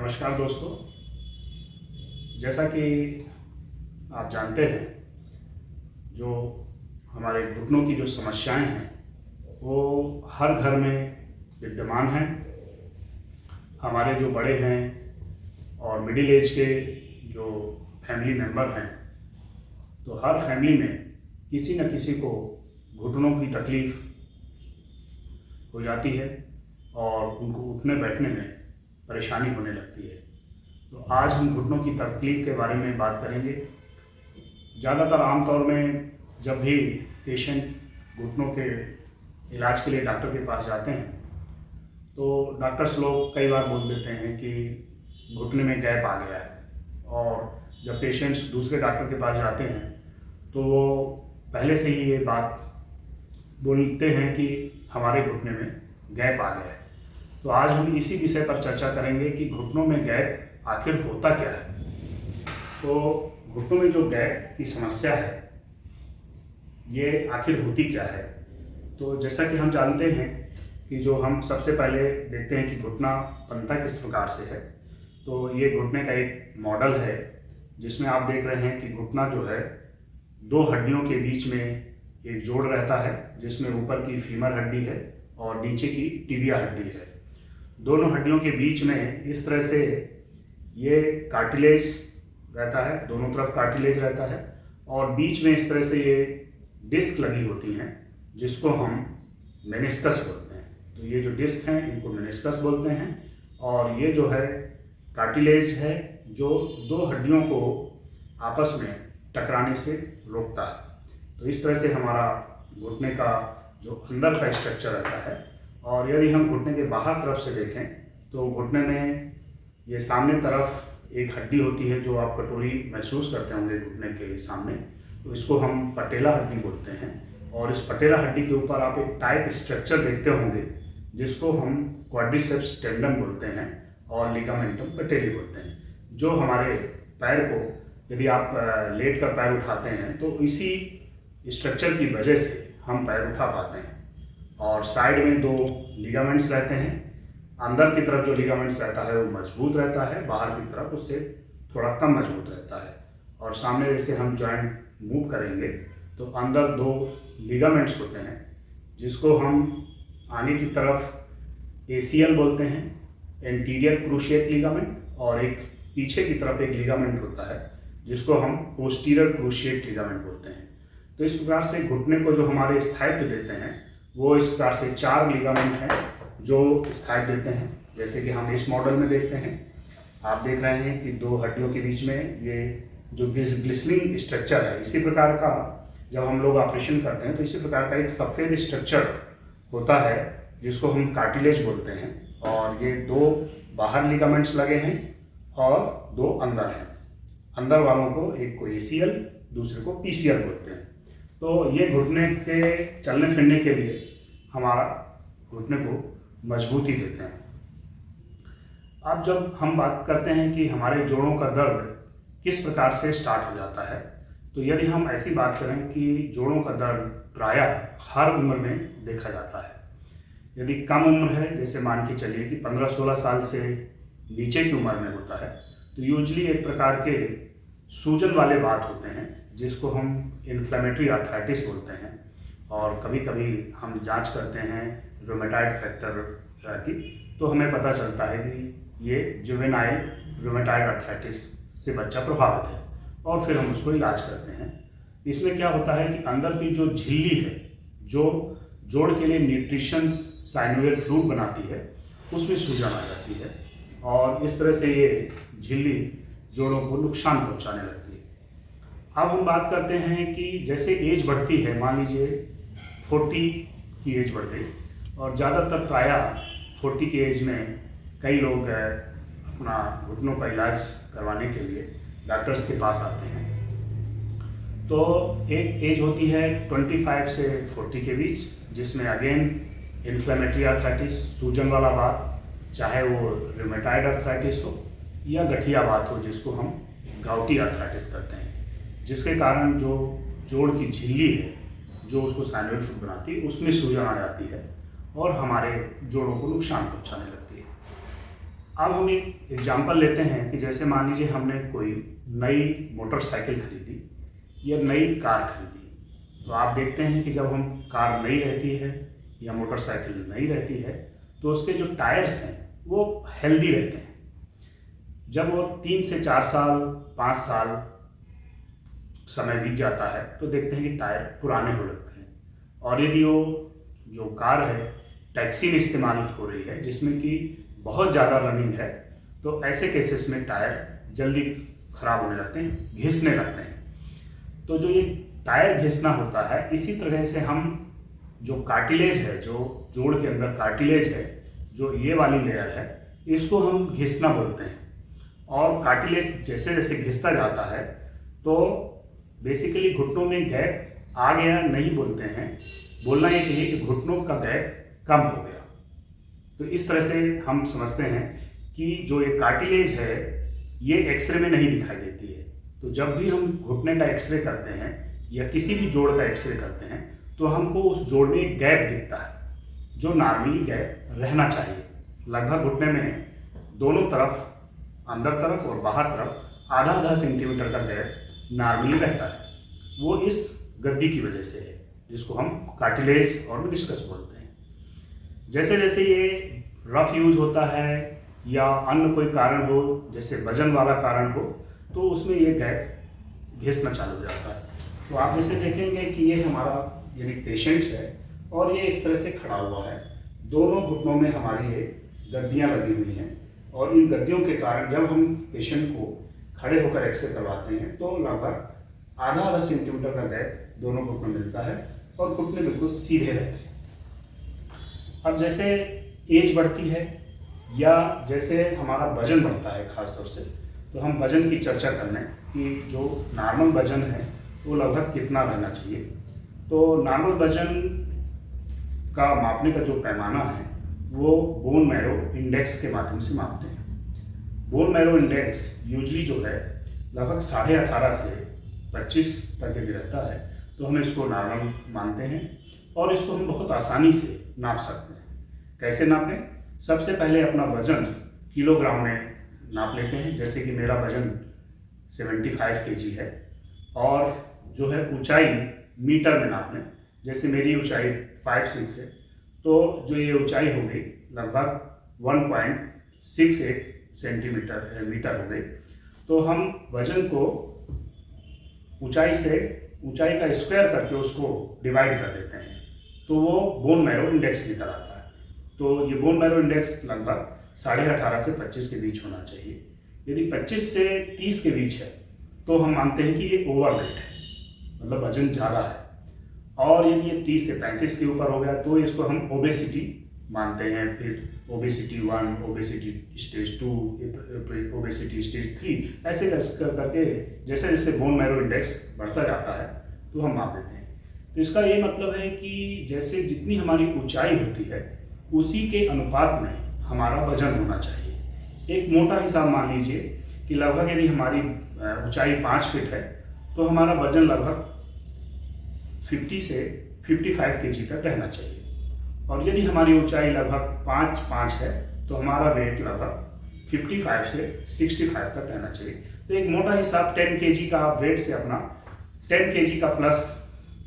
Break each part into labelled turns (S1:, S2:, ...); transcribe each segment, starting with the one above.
S1: नमस्कार दोस्तों। जैसा कि आप जानते हैं, जो हमारे घुटनों की जो समस्याएं हैं वो हर घर में विद्यमान हैं। हमारे जो बड़े हैं और मिडिल एज के जो फैमिली मेंबर हैं, तो हर फैमिली में किसी न किसी को घुटनों की तकलीफ हो जाती है और उनको उठने बैठने में परेशानी होने लगती है। तो आज हम घुटनों की तकलीफ के बारे में बात करेंगे। ज़्यादातर आमतौर में जब भी पेशेंट घुटनों के इलाज के लिए डॉक्टर के पास जाते हैं तो डॉक्टर्स लोग कई बार बोल देते हैं कि घुटने में गैप आ गया है, और जब पेशेंट्स दूसरे डॉक्टर के पास जाते हैं तो वो पहले से ही ये बात बोलते हैं कि हमारे घुटने में गैप आ गया है। तो आज हम इसी विषय पर चर्चा करेंगे कि घुटनों में गैप आखिर होता क्या है। तो घुटनों में जो गैप की समस्या है ये आखिर होती क्या है। तो जैसा कि हम जानते हैं कि जो हम सबसे पहले देखते हैं कि घुटना बनता किस प्रकार से है। तो ये घुटने का एक मॉडल है जिसमें आप देख रहे हैं कि घुटना जो है दो हड्डियों के बीच में एक जोड़ रहता है, जिसमें ऊपर की फीमर हड्डी है और नीचे की टिबिया हड्डी है। दोनों हड्डियों के बीच में इस तरह से ये कार्टिलेज रहता है, दोनों तरफ कार्टिलेज रहता है, और बीच में इस तरह से ये डिस्क लगी होती हैं जिसको हम मेनिस्कस बोलते हैं। तो ये जो डिस्क हैं इनको मेनिस्कस बोलते हैं, और ये जो है कार्टिलेज है जो दो हड्डियों को आपस में टकराने से रोकता है। तो इस तरह से हमारा घुटने का जो अंदर का स्ट्रक्चर रहता है। और यदि हम घुटने के बाहर तरफ से देखें तो घुटने में ये सामने तरफ एक हड्डी होती है जो आप कटोरी महसूस करते होंगे घुटने के सामने, तो इसको हम पटेला हड्डी बोलते हैं। और इस पटेला हड्डी के ऊपर आप एक टाइट स्ट्रक्चर देखते होंगे जिसको हम क्वाड्रिसेप्स टेंडन बोलते हैं और लिगामेंटम पेटेली बोलते हैं, जो हमारे पैर को यदि आप लेट कर पैर उठाते हैं तो इसी स्ट्रक्चर की वजह से हम पैर उठा पाते हैं। और साइड में दो लिगामेंट्स रहते हैं। अंदर की तरफ जो लिगामेंट्स रहता है वो मजबूत रहता है, बाहर की तरफ उससे थोड़ा कम मजबूत रहता है। और सामने जैसे हम जॉइंट मूव करेंगे तो अंदर दो लिगामेंट्स होते हैं जिसको हम आगे की तरफ एसीएल बोलते हैं, एंटीरियर क्रूशिएट लिगामेंट, और एक पीछे की तरफ एक लिगामेंट होता है जिसको हम पोस्टीरियर क्रूशिएट लिगामेंट बोलते हैं। तो इस प्रकार से घुटने को जो हमारे स्थायित्व देते हैं वो इस प्रकार से चार लिगामेंट हैं जो स्थायित्व देते हैं। जैसे कि हम इस मॉडल में देखते हैं, आप देख रहे हैं कि दो हड्डियों के बीच में ये जो ग्लिसनिंग स्ट्रक्चर है, इसी प्रकार का जब हम लोग ऑपरेशन करते हैं तो इसी प्रकार का एक सफ़ेद स्ट्रक्चर होता है जिसको हम कार्टिलेज बोलते हैं। और ये दो बाहर लिगामेंट्स लगे हैं और दो अंदर हैं। अंदर वालों को एक को एसीएल, दूसरे को पीसीएल बोलते हैं। तो ये घुटने के चलने फिरने के लिए हमारा घुटने को मजबूती देते हैं। अब जब हम बात करते हैं कि हमारे जोड़ों का दर्द किस प्रकार से स्टार्ट हो जाता है, तो यदि हम ऐसी बात करें कि जोड़ों का दर्द प्रायः हर उम्र में देखा जाता है। यदि कम उम्र है, जैसे मान के चलिए कि 15-16 साल से नीचे की उम्र में होता है, तो यूजली एक प्रकार के सूजन वाले बात होते हैं जिसको हम इन्फ्लेमेटरी आर्थराइटिस बोलते हैं। और कभी कभी हम जांच करते हैं रूमेटॉइड फैक्टर की, तो हमें पता चलता है कि ये जुवेनाइल रूमेटॉइड आर्थराइटिस से बच्चा प्रभावित है, और फिर हम उसको इलाज करते हैं। इसमें क्या होता है कि अंदर की जो झिल्ली है जो जोड़ के लिए न्यूट्रिशन साइनोवियल फ्लूइड बनाती है उसमें सूजन आ जाती है, और इस तरह से ये झिल्ली जोड़ों को नुकसान पहुंचाने लगती है। अब हम बात करते हैं कि जैसे एज बढ़ती है, मान लीजिए 40 की एज बढ़ गई, और ज़्यादातर प्रायः 40 की एज में कई लोग अपना घुटनों का इलाज करवाने के लिए डॉक्टर्स के पास आते हैं। तो एक एज होती है 25 से 40 के बीच, जिसमें अगेन इन्फ्लेमेटरी आर्थराइटिस, सूजन वाला बात, चाहे वो रूमेटॉइड आर्थराइटिस हो या गठिया बात हो जिसको हम गाउटी आर्थराइटिस करते हैं, जिसके कारण जो जोड़ की झिल्ली है जो उसको साइनोवियल फ्लूइड बनाती है, उसमें सूजन आ जाती है और हमारे जोड़ों को नुकसान पहुंचाने लगती है। अब हम एक एग्जांपल लेते हैं कि जैसे मान लीजिए हमने कोई नई मोटरसाइकिल खरीदी या नई कार खरीदी, तो आप देखते हैं कि जब हम कार नई रहती है या मोटरसाइकिल नई रहती है तो उसके जो टायर्स हैं वो हेल्दी रहते हैं। जब वो 3 से 4 साल 5 साल समय बीत जाता है तो देखते हैं कि टायर पुराने हो लगते हैं। और यदि वो जो कार है टैक्सी में इस्तेमाल हो रही है जिसमें कि बहुत ज़्यादा रनिंग है, तो ऐसे केसेस में टायर जल्दी ख़राब होने लगते हैं, घिसने लगते हैं। तो जो ये टायर घिसना होता है, इसी तरह से हम जो कार्टिलेज है, जो जोड़ के अंदर कार्टिलेज है, जो ये वाली लेयर है, इसको हम घिसना बोलते हैं। और कार्टिलेज जैसे जैसे घिसता जाता है तो बेसिकली घुटनों में गैप आ गया नहीं बोलते हैं, बोलना ये चाहिए कि घुटनों का गैप कम हो गया। तो इस तरह से हम समझते हैं कि जो ये कार्टिलेज है ये एक्सरे में नहीं दिखाई देती है। तो जब भी हम घुटने का एक्सरे करते हैं या किसी भी जोड़ का एक्सरे करते हैं तो हमको उस जोड़ में एक गैप दिखता है जो नॉर्मली गैप रहना चाहिए। लगभग घुटने में दोनों तरफ, अंदर तरफ और बाहर तरफ आधा आधा सेंटीमीटर का गैप नॉर्मली रहता है। वो इस गद्दी की वजह से है जिसको हम कार्टिलेज और मेनिस्कस बोलते हैं। जैसे जैसे ये रफ यूज होता है या अन्य कोई कारण हो, जैसे वजन वाला कारण हो, तो उसमें ये गैप घिसना चालू हो जाता है। तो आप जैसे देखेंगे कि ये हमारा यदि पेशेंट्स है और ये इस तरह से खड़ा हुआ है, दोनों घुटनों में हमारी ये गद्दियाँ लगी हुई हैं और इन गद्दियों के कारण जब हम पेशेंट को खड़े होकर एक्सरे करवाते हैं तो लगभग आधा आधा सेंटीमीटर का गैप दोनों घुटनों में मिलता है और घुटने बिल्कुल सीधे रहते हैं। अब जैसे एज बढ़ती है या जैसे हमारा वजन बढ़ता है खास तौर से, तो हम वजन की चर्चा कर लें कि जो नॉर्मल वजन है वो लगभग कितना रहना चाहिए। तो नॉर्मल वजन का मापने का जो पैमाना है वो बोन मैरो इंडेक्स के माध्यम से मापते हैं। बोन मैरो इंडेक्स यूजली जो है लगभग 18.5 से 25 तक यदि रहता है तो हम इसको नॉर्मल मानते हैं और इसको हम बहुत आसानी से नाप सकते हैं। कैसे नापें? सबसे पहले अपना वजन किलोग्राम में नाप लेते हैं। जैसे कि मेरा वजन 75 kg है और जो है ऊंचाई मीटर में नाप लें। जैसे मेरी ऊंचाई 5'6" है तो जो ये ऊंचाई हो गई लगभग 1.68 मीटर हो गई। तो हम वजन को ऊंचाई का स्क्वायर करके उसको डिवाइड कर देते हैं तो वो बोन मैरो इंडेक्स निकल आता है। तो ये बोन मैरो इंडेक्स लगभग 18.5 से 25 के बीच होना चाहिए। यदि 25 से 30 के बीच है तो हम मानते हैं कि ये ओवरवेट है, मतलब वजन ज़्यादा है। और यदि ये 30 से 35 के ऊपर हो गया तो इसको हम ओबेसिटी मानते हैं। फिर obesity 1, obesity stage 2, obesity stage 3, ऐसे करके जैसे जैसे बोन मैरो इंडेक्स बढ़ता जाता है तो हम माप देते हैं। तो इसका ये मतलब है कि जैसे जितनी हमारी ऊंचाई होती है उसी के अनुपात में हमारा वजन होना चाहिए। एक मोटा हिसाब मान लीजिए कि लगभग यदि हमारी ऊंचाई 5 फीट है तो हमारा वजन लगभग 50 से 55 kg तक रहना चाहिए। और यदि हमारी ऊंचाई लगभग 5 है तो हमारा वेट लगभग 55 से 65 तक रहना चाहिए। तो एक मोटा हिसाब 10 kg का आप वेट से अपना 10 kg का प्लस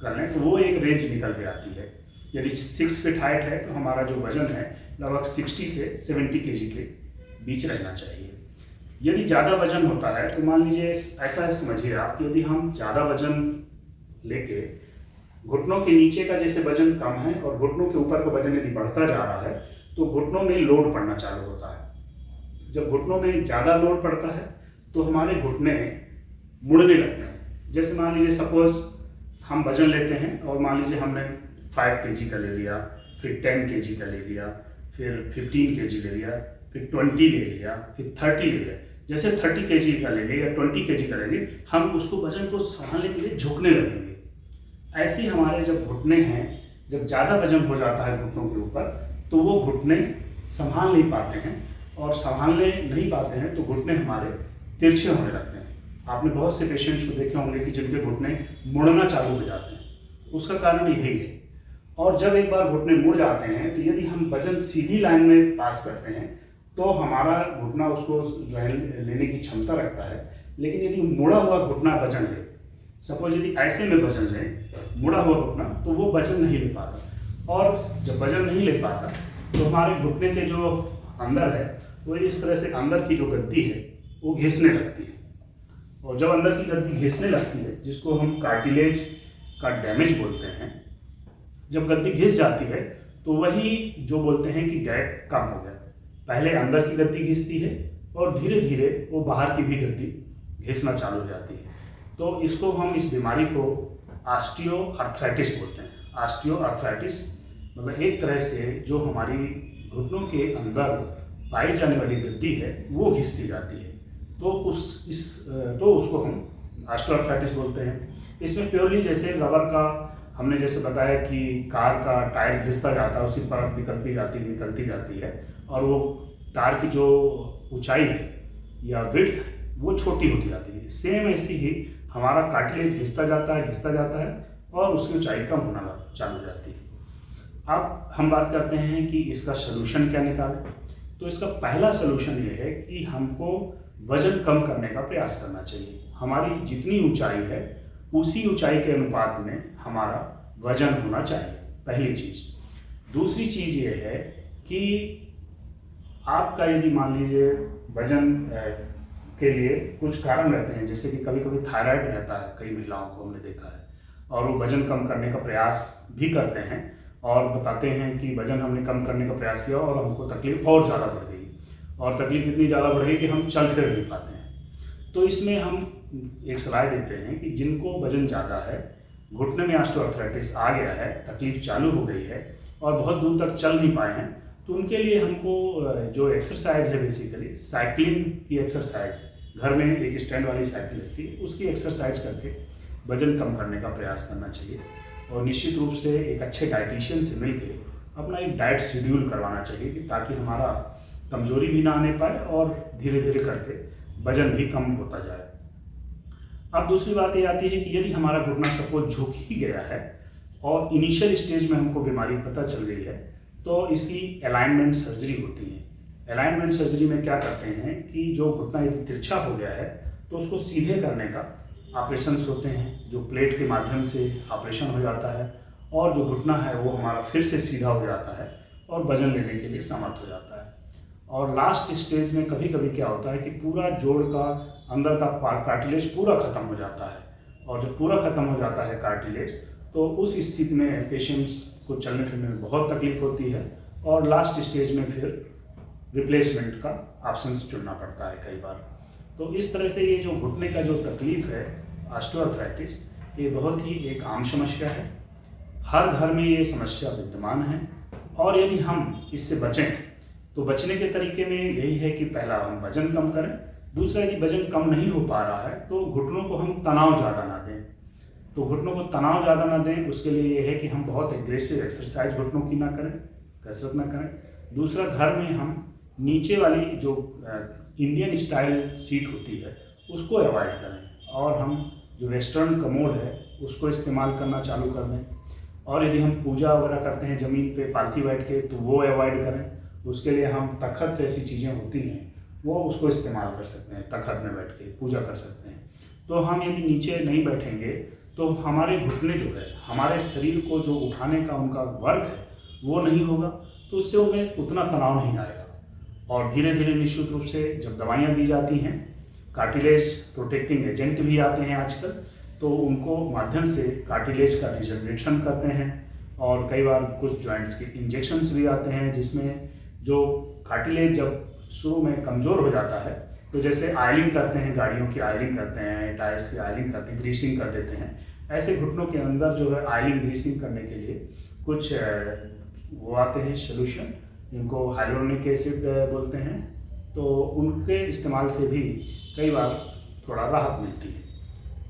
S1: कर लें तो वो एक रेंज निकल के आती है। यदि 6 फीट हाइट है तो हमारा जो वजन है लगभग 60 से 70 kg के बीच रहना चाहिए। यदि ज़्यादा वजन होता है तो मान लीजिए ऐसा समझिए आप, यदि हम ज़्यादा वजन लेके घुटनों के नीचे का जैसे वजन कम है और घुटनों के ऊपर का वजन यदि बढ़ता जा रहा है तो घुटनों में लोड पड़ना चालू होता है। जब घुटनों में ज़्यादा लोड पड़ता है तो हमारे घुटने मुड़ने लगते हैं। जैसे मान लीजिए सपोज हम वजन लेते हैं और मान लीजिए हमने 5 kg का ले लिया, फिर 10 kg का ले लिया, फिर 15 kg ले लिया, फिर 20 ले लिया, फिर 30 ले लिया। जैसे 30 kg का ले लिया या 20 kg का ले लिया, हम उसको वजन को संभालने के लिए झुकने लगेंगे। ऐसे ही हमारे जब घुटने हैं, जब ज़्यादा वजन हो जाता है घुटनों के ऊपर तो वो घुटने संभाल नहीं पाते हैं और संभालने नहीं पाते हैं तो घुटने हमारे तिरछे होने लगते हैं। आपने बहुत से पेशेंट्स को देखे होंगे कि जिनके घुटने मुड़ना चालू हो जाते हैं, उसका कारण यही है। और जब एक बार घुटने मुड़ जाते हैं तो यदि हम वजन सीधी लाइन में पास करते हैं तो हमारा घुटना उसको लेने की क्षमता रखता है। लेकिन यदि मुड़ा हुआ घुटना वजन ले, सपोज यदि ऐसे में वजन लें मुड़ा हुआ घुटना, तो वो वजन नहीं ले पाता, और जब वजन नहीं ले पाता तो हमारे घुटने के जो अंदर है वो इस तरह से अंदर की जो गद्दी है वो घिसने लगती है। और जब अंदर की गद्दी घिसने लगती है, जिसको हम कार्टिलेज का डैमेज बोलते हैं, जब गद्दी घिस जाती है तो वही जो बोलते हैं कि गैप कम हो गया। पहले अंदर की गद्दी घिसती है और धीरे धीरे वो बाहर की भी गद्दी घिसना चालू हो जाती है। तो इसको हम, इस बीमारी को ऑस्टियोआर्थराइटिस बोलते हैं। ऑस्टियोआर्थराइटिस मतलब एक तरह से जो हमारी घुटनों के अंदर पाई जाने वाली गद्दी है वो घिसती जाती है, तो उसको हम ऑस्टियोआर्थराइटिस बोलते हैं। इसमें प्योरली जैसे रबर का, हमने जैसे बताया कि कार का टायर घिसता जाता है, उसकी परत निकलती जाती है, और वो टायर की जो ऊंचाई है या विड्थ वो छोटी होती जाती है। सेम ऐसी ही हमारा कार्टिलेज घिसता जाता है और उसकी ऊंचाई कम होना चालू हो जाती है। अब हम बात करते हैं कि इसका सलूशन क्या निकालें। तो इसका पहला सलूशन ये है कि हमको वजन कम करने का प्रयास करना चाहिए। हमारी जितनी ऊंचाई है उसी ऊंचाई के अनुपात में हमारा वजन होना चाहिए, पहली चीज़। दूसरी चीज़ ये है कि आपका यदि मान लीजिए वजन के लिए कुछ कारण रहते हैं, जैसे कि कभी कभी थायराइड रहता है, कई महिलाओं को हमने देखा है, और वो वजन कम करने का प्रयास भी करते हैं और बताते हैं कि वजन हमने कम करने का प्रयास किया और हमको तकलीफ और ज़्यादा बढ़ गई, और तकलीफ इतनी ज़्यादा बढ़ गई कि हम चल फिर नहीं पाते हैं। तो इसमें हम एक सलाह देते हैं कि जिनको वजन ज़्यादा है, घुटने में ऑस्टियोआर्थराइटिस आ गया है, तकलीफ चालू हो गई है और बहुत दूर तक चल नहीं पाए हैं, तो उनके लिए हमको जो एक्सरसाइज है, बेसिकली साइकिलिंग की एक्सरसाइज, घर में एक स्टैंड वाली साइकिल रहती है, उसकी एक्सरसाइज करके वजन कम करने का प्रयास करना चाहिए। और निश्चित रूप से एक अच्छे डाइटिशियन से मिलकर अपना एक डाइट शेड्यूल करवाना चाहिए, कि ताकि हमारा कमजोरी भी ना आने पाए और धीरे धीरे करके वजन भी कम होता जाए। अब दूसरी बात ये आती है कि यदि हमारा घुटना सपोज झुक ही गया है और इनिशियल स्टेज में हमको बीमारी पता चल गई है, तो इसकी अलाइनमेंट सर्जरी होती है। अलाइनमेंट सर्जरी में क्या करते हैं कि जो घुटना यदि तिरछा हो गया है तो उसको सीधे करने का ऑपरेशंस होते हैं, जो प्लेट के माध्यम से ऑपरेशन हो जाता है, और जो घुटना है वो हमारा फिर से सीधा हो जाता है और वजन लेने के लिए समर्थ हो जाता है। और लास्ट स्टेज में कभी कभी क्या होता है कि पूरा जोड़ का अंदर का कार्टिलेज पूरा खत्म हो जाता है, और जब पूरा खत्म हो जाता है कार्टिलेज, तो उस स्थिति में पेशेंट्स को चलने फिरने में बहुत तकलीफ होती है, और लास्ट स्टेज में फिर रिप्लेसमेंट का ऑप्शंस चुनना पड़ता है कई बार। तो इस तरह से ये जो घुटने का जो तकलीफ है, ऑस्टियोआर्थराइटिस, ये बहुत ही एक आम समस्या है। हर घर में ये समस्या विद्यमान है, और यदि हम इससे बचें तो बचने के तरीके में यही है कि पहला हम वजन कम करें, दूसरा यदि वजन कम नहीं हो पा रहा है तो घुटनों को हम तनाव ज़्यादा ना दें। तो घुटनों को तनाव ज़्यादा ना दें, उसके लिए ये है कि हम बहुत एग्रेसिव एक्सरसाइज घुटनों की ना करें, कसरत ना करें। दूसरा, घर में हम नीचे वाली जो इंडियन स्टाइल सीट होती है उसको अवॉइड करें, और हम जो वेस्टर्न कमोड है उसको इस्तेमाल करना चालू कर दें। और यदि हम पूजा वगैरह करते हैं ज़मीन पे पालथी बैठ के, तो वो अवॉइड करें। उसके लिए हम तखत जैसी चीज़ें होती हैं वो उसको इस्तेमाल कर सकते हैं, तखत में बैठ के पूजा कर सकते हैं। तो हम यदि नीचे नहीं बैठेंगे तो हमारे घुटने जो है, हमारे शरीर को जो उठाने का उनका वर्क है वो नहीं होगा, तो उससे उन्हें उतना तनाव नहीं आएगा। और धीरे धीरे निश्चित रूप से जब दवाइयाँ दी जाती हैं, कार्टिलेज प्रोटेक्टिंग एजेंट भी आते हैं आजकल, तो उनको माध्यम से कार्टिलेज का रिजनरेशन करते हैं। और कई बार कुछ जॉइंट्स के इंजेक्शंस भी आते हैं, जिसमें जो कार्टिलेज जब शुरू में कमज़ोर हो जाता है, तो जैसे आयलिंग करते हैं, गाड़ियों की आयलिंग करते हैं, टायर्स की आयलिंग करते हैं, ग्रीसिंग कर देते हैं, ऐसे घुटनों के अंदर जो है आयलिंग ग्रीसिंग करने के लिए कुछ वो आते हैं सोल्यूशन, जिनको हाइलोरोनिक एसिड बोलते हैं। तो उनके इस्तेमाल से भी कई बार थोड़ा राहत मिलती है।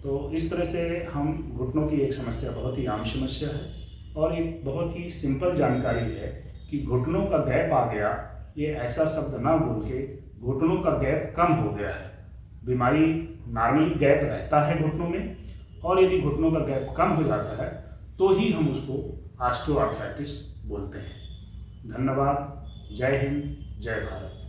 S1: तो इस तरह से हम घुटनों की एक समस्या बहुत ही आम समस्या है, और एक बहुत ही सिंपल जानकारी है कि घुटनों का गैप आ गया, ये ऐसा शब्द ना बोल के घुटनों का गैप कम हो गया है। बीमारी नॉर्मली गैप रहता है घुटनों में, और यदि घुटनों का गैप कम हो जाता है तो ही हम उसको ऑस्टियोआर्थराइटिस बोलते हैं। धन्यवाद। जय हिंद, जय भारत।